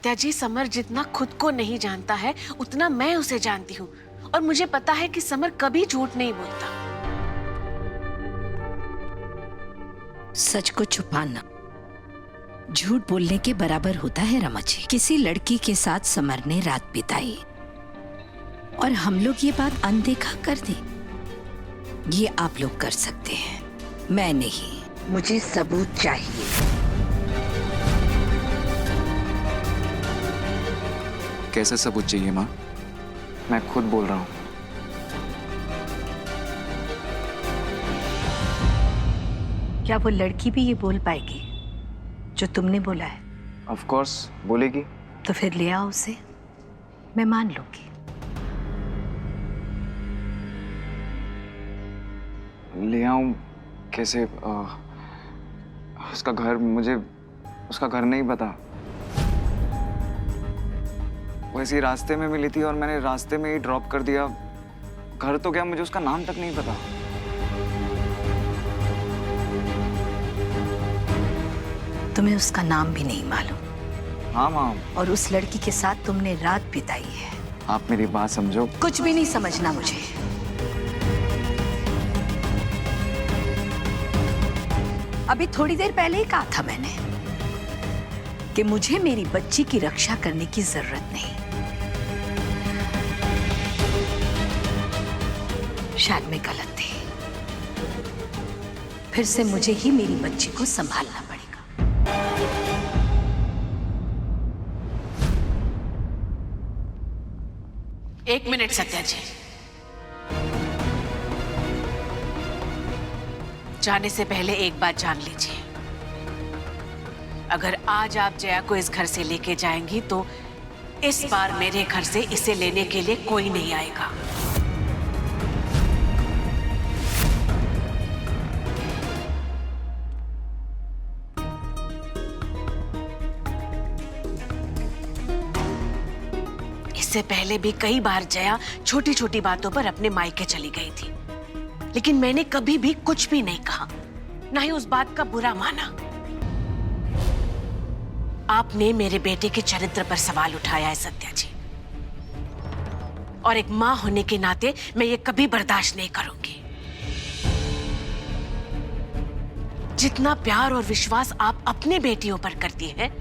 सत्या जी, summer जितना खुद को नहीं जानता है उतना मैं उसे जानती हूँ, और मुझे पता है कि समर कभी झूठ नहीं बोलता। सच को छुपाना झूठ बोलने के बराबर होता है रमा जी। किसी लड़की के साथ समर ने रात बिताई और हम लोग ये बात अनदेखा कर दी, ये आप लोग कर सकते हैं, मैं नहीं। मुझे सबूत चाहिए। कैसे सबूत चाहिए माँ? मैं खुद बोल रहा हूँ। क्या वो लड़की भी ये बोल पाएगी जो तुमने बोला है? ऑफ कोर्स बोलेगी। तो फिर ले आओ उसे, मैं मान लूंगी। ले आऊं कैसे? उसका घर, मुझे उसका घर नहीं पता। वो इसी रास्ते में मिली थी और मैंने रास्ते में ही ड्रॉप कर दिया। घर तो क्या, मुझे उसका नाम तक नहीं पता। तुम्हें उसका नाम भी नहीं मालूम? हाँ माँ। और उस लड़की के साथ तुमने रात बिताई है। आप मेरी बात समझो। कुछ भी नहीं समझना मुझे। अभी थोड़ी देर पहले ही कहा था मैंने कि मुझे मेरी बच्ची की रक्षा करने की जरूरत नहीं। शायद मैं गलत थी। फिर से मुझे ही मेरी बच्ची को संभालना पड़ेगा। एक मिनट सत्या जी, जाने से पहले एक बात जान लीजिए। अगर आज आप जया को इस घर से लेके जाएंगी तो इस बार मेरे घर से इसे लेने के लिए कोई नहीं आएगा। इससे पहले भी कई बार जया छोटी छोटी बातों पर अपने मायके चली गई थी, लेकिन मैंने कभी भी कुछ भी नहीं कहा, ना ही उस बात का बुरा माना। आपने मेरे बेटे के चरित्र पर सवाल उठाया है सत्या जी, और एक मां होने के नाते मैं ये कभी बर्दाश्त नहीं करूंगी। जितना प्यार और विश्वास आप अपने बेटियों पर करती हैं,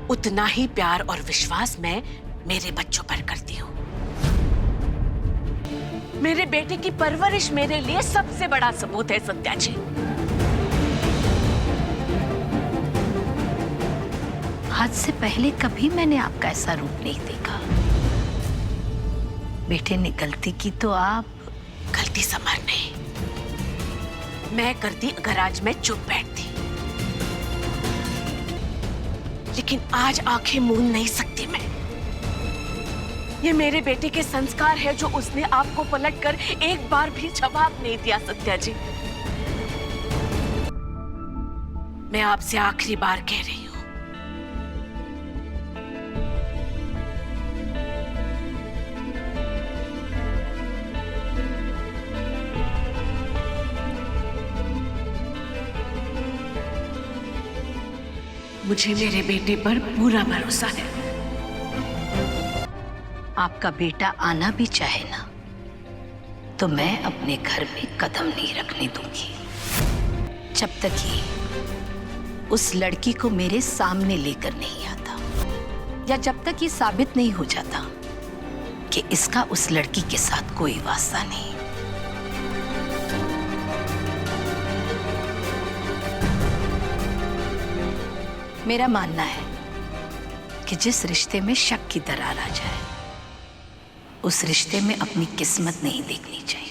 उतना ही प्यार और विश्वास मैं मेरे बच्चों पर करती हूं। मेरे बेटे की परवरिश मेरे लिए सबसे बड़ा सबूत है सत्या जी। आज से पहले कभी मैंने आपका ऐसा रूप नहीं देखा। बेटे ने गलती की तो आप। गलती समर नहीं, मैं करती अगर आज मैं चुप बैठती, लेकिन आज आंखें मूंद नहीं सकती मैं। ये मेरे बेटे के संस्कार है जो उसने आपको पलटकर एक बार भी जवाब नहीं दिया सत्या जी। मैं आपसे आखिरी बार कह रही हूं, मुझे मेरे बेटे पर पूरा भरोसा है। आपका बेटा आना भी चाहे ना तो मैं अपने घर में कदम नहीं रखने दूंगी जब तक ही उस लड़की को मेरे सामने लेकर नहीं आता, या जब तक ये साबित नहीं हो जाता कि इसका उस लड़की के साथ कोई वास्ता नहीं। मेरा मानना है कि जिस रिश्ते में शक की दरार आ जाए, उस रिश्ते में अपनी किस्मत नहीं देखनी चाहिए।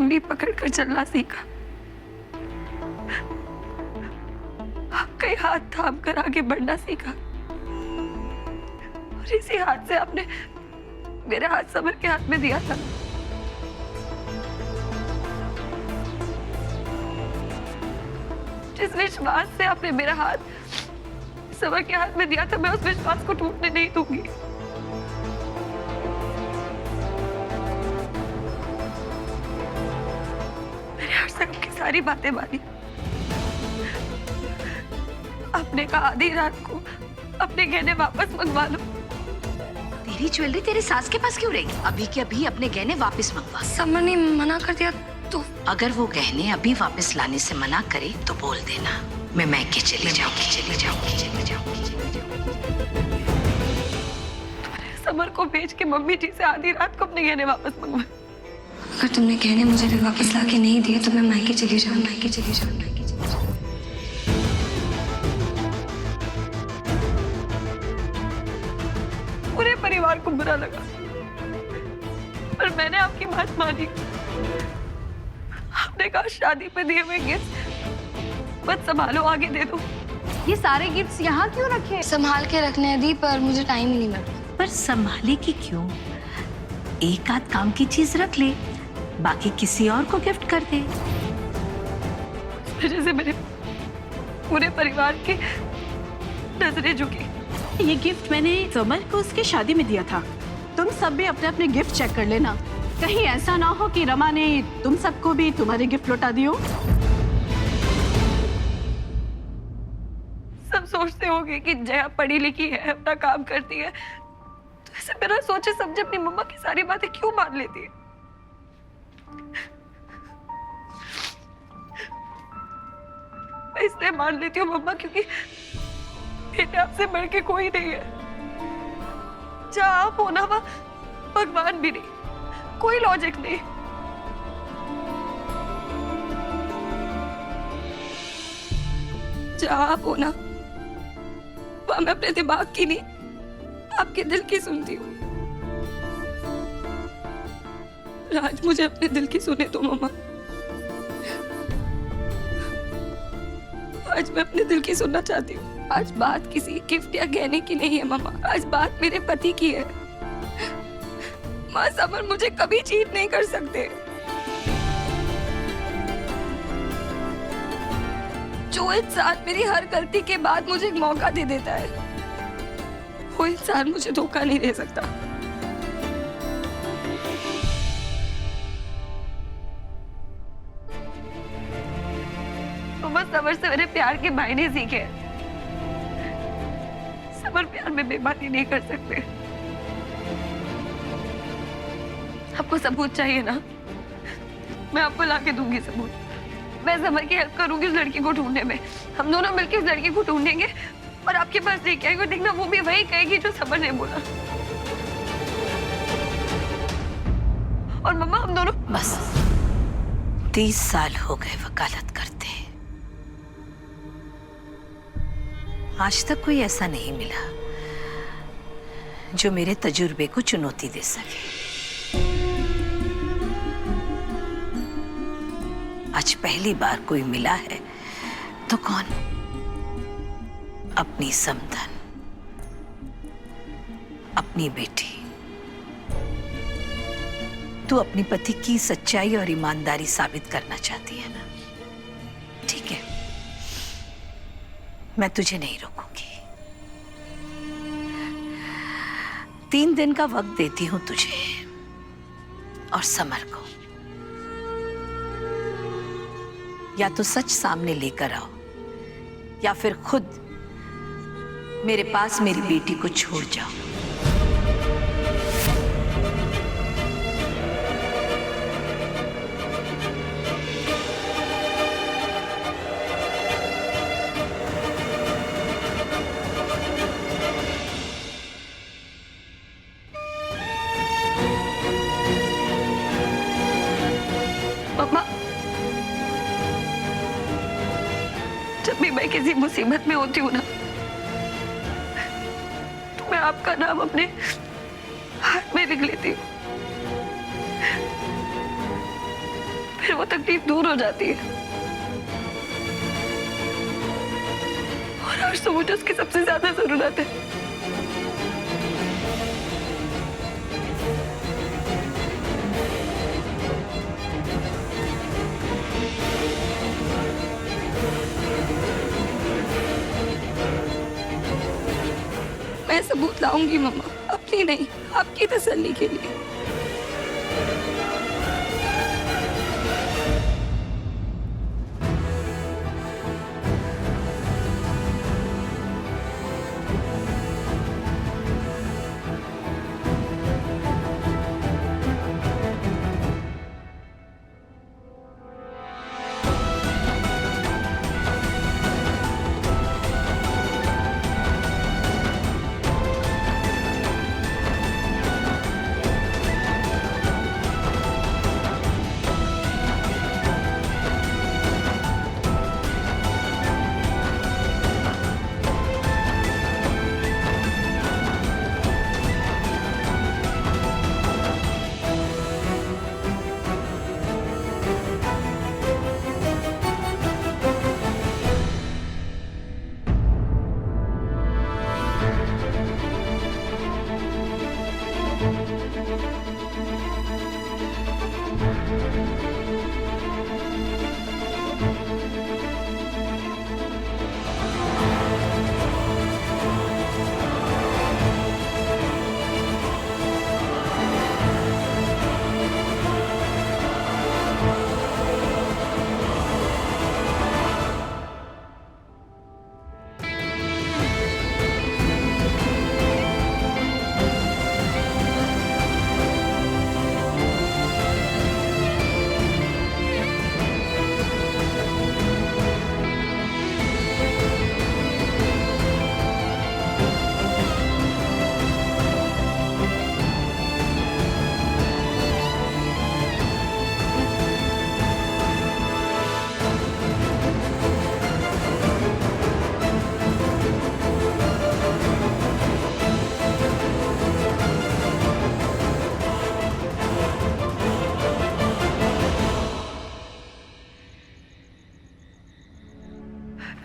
उंगली पकड़कर चलना सीखा, आपका ही हाथ थाम कर आगे बढ़ना सीखा, और इसी हाथ से आपने मेरा हाथ समर के हाथ में दिया था। जिस विश्वास से आपने मेरा हाथ समर के हाथ में दिया था, मैं उस विश्वास को टूटने नहीं दूंगी। मैंने हर सब की सारी बातें मानी। आपने कहा आधी रात को अपने गहने वापस मंगवा लो। तेरी ज्वेलरी तेरी सास के पास क्यों रहेगी? अभी के अभी अपने गहने वापस मंगवा। समर ने मना कर दिया तो? अगर वो गहने अभी वापस लाने से मना करे तो बोल देना, मैं मैके चली जाऊंगी। समर को भेज के मम्मी जी से आधी रात को अपने गहने वापस मंगवा। अगर तुमने गहने मुझे भी वापस लाके नहीं दिए तो मैं मायके चली जाऊँ। पूरे परिवार को बुरा लगा, पर मैंने आपकी बात मानी। आपने कहा शादी पे दिए हुए गिफ्ट बस संभालो, आगे दे दो। ये सारे गिफ्ट्स यहाँ क्यों रखे? संभाल के रखने हैं दी, पर मुझे टाइम ही नहीं मिल रहा। पर संभाले की क्यों? एक आध काम की चीज रख ले, बाकी किसी और को गिफ्ट कर दे। वजह से मेरे पूरे परिवार की नजरें झुकी। ये गिफ्ट मैंने समर को उसकी शादी में दिया था। तुम सब भी अपने अपने गिफ्ट चेक कर लेना, कहीं ऐसा ना हो कि रमा ने तुम सबको भी तुम्हारे गिफ्ट लौटा दियो। सब सोचते होंगे कि जया पढ़ी लिखी है, अपना काम करती है, तो ऐसे बिना सोचे समझे अपनी मम्मा की सारी बातें क्यों मान लेती है? मैं इसलिए मान लेती हूँ मम्मा क्योंकि बेटे आपसे बढ़ के कोई नहीं है। जहाँ आप हो ना वहाँ भगवान भी नहीं, कोई लॉजिक नहीं। जहाँ आप हो ना वहाँ मैं अपने दिमाग की नहीं, आपके दिल की सुनती हूँ। आज मुझे अपने दिल की सुने दो मम्मा। आज मैं अपने दिल की सुनना चाहती हूँ। आज बात किसी गिफ्ट या गहने की नहीं है मम्मा, आज बात मेरे पति की है। माँ समर मुझे कभी चीट नहीं कर सकते। जो इंसान मेरी हर गलती के बाद मुझे एक मौका दे देता है, वो इंसान मुझे धोखा नहीं दे सकता। मम्मा समर से मेरे प्यार के मायने सीखे। समर प्यार में बेईमानी नहीं कर सकते। आपको सबूत चाहिए ना, मैं आपको लाके दूंगी सबूत। मैं समर की हेल्प करूंगी उस लड़की को ढूंढने में। हम दोनों मिलकर उस लड़की को ढूंढेंगे और आपके पास लेके आएंगे। देखना वो भी वही कहेगी जो समर ने बोला। और मम्मा हम दोनों बस 30 साल हो गए वकालत करते। आज तक कोई ऐसा नहीं मिला जो मेरे तजुर्बे को चुनौती दे सके। आज पहली बार कोई मिला है तो कौन? अपनी समधन, अपनी बेटी। तू अपनी पति की सच्चाई और ईमानदारी साबित करना चाहती है ना? ठीक है, मैं तुझे नहीं रोकूंगी। 3 दिन का वक्त देती हूं तुझे और समर को। या तो सच सामने लेकर आओ या फिर खुद मेरे पास मेरी बेटी को छोड़ जाओ। मम्मा, जब भी मैं किसी मुसीबत में होती हूँ ना, तो मैं आपका नाम अपने हाथ में लिख लेती हूँ। फिर वो तकलीफ दूर हो जाती है। और आज तो मुझे उसकी सबसे ज्यादा जरूरत है। मैं सबूत लाऊंगी मम्मा, अपनी नहीं आपकी तसल्ली के लिए।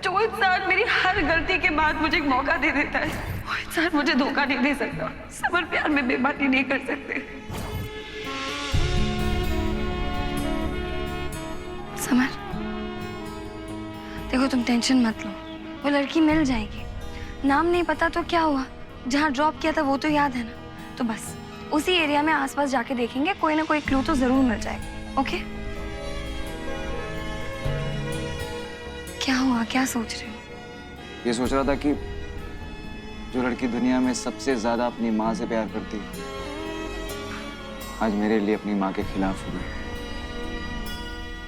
जो इंसान मेरी हर गलती के बाद मुझे एक मौका दे देता है, वो इंसान मुझे धोखा नहीं दे सकता। समर प्यार में बेईमानी नहीं कर सकते। समर, देखो तुम टेंशन मत लो, वो लड़की मिल जाएगी। नाम नहीं पता तो क्या हुआ, जहाँ ड्रॉप किया था वो तो याद है ना। तो बस उसी एरिया में आसपास जाके देखेंगे, कोई ना कोई क्लू तो जरूर मिल जाएगा। ओके? क्या हुआ, क्या सोच रहे हो? ये सोच रहा था कि जो लड़की दुनिया में सबसे ज्यादा अपनी माँ से प्यार करती है, आज मेरे लिए अपनी माँ के खिलाफ हो गई।